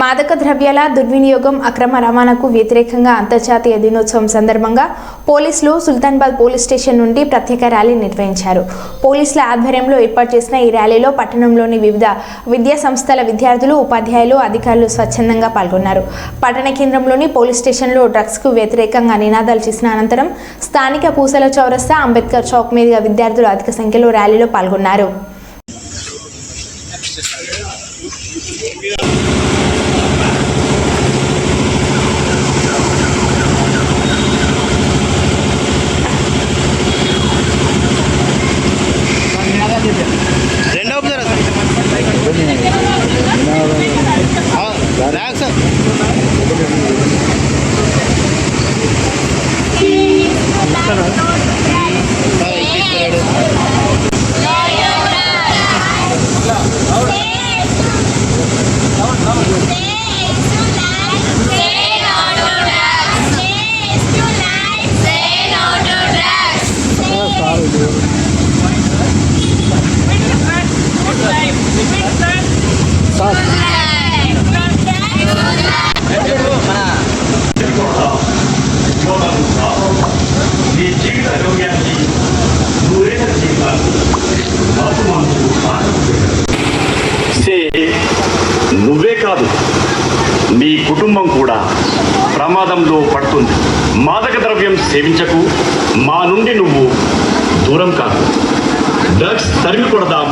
మాదక ద్రవ్యాల దుర్వినియోగం అక్రమ రవాణాకు వ్యతిరేకంగా అంతర్జాతీయ దినోత్సవం సందర్భంగా పోలీసులు సుల్తానాబాద్ పోలీస్ స్టేషన్ నుండి ప్రత్యేక ర్యాలీ నిర్వహించారు. పోలీసుల ఆధ్వర్యంలో ఏర్పాటు చేసిన ఈ ర్యాలీలో పట్టణంలోని వివిధ విద్యా సంస్థల విద్యార్థులు, ఉపాధ్యాయులు, అధికారులు స్వచ్ఛందంగా పాల్గొన్నారు. పట్టణ కేంద్రంలోని పోలీస్ స్టేషన్లో డ్రగ్స్కు వ్యతిరేకంగా నినాదాలు చేసిన అనంతరం స్థానిక పూసల చౌరస్తా, అంబేద్కర్ చౌక్ మీదుగా విద్యార్థులు అధిక సంఖ్యలో ర్యాలీలో పాల్గొన్నారు. నువ్వే కాదు, నీ కుటుంబం కూడా ప్రమాదంలో పడుతుంది. మాదక ద్రవ్యం సేవించకు, మా నుండి నువ్వు దూరం కాదు. డ్రగ్స్ తరిమి కొడదాం,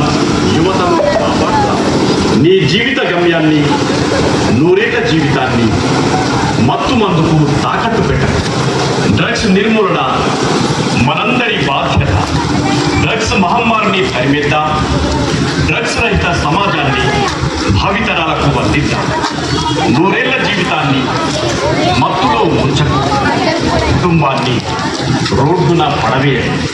యువతను కాపాడుదాం. నీ జీవిత గమ్యాన్ని, నూరేళ్ల జీవితాన్ని మత్తు మందుకు తాకట్టు పెట్టకు. డ్రగ్స్ నిర్మూలన మనందరి బాధ్యత. డ్రగ్స్ మహమ్మారిని తరిమేద్దాం. డ్రగ్స్ రహిత సమాజాన్ని భావితరాలకు అందిద్దాం. నూరేళ్ల జీవితాన్ని మత్తులో ఉంచకు, కుటుంబాన్ని రోడ్డున పడవేయండి.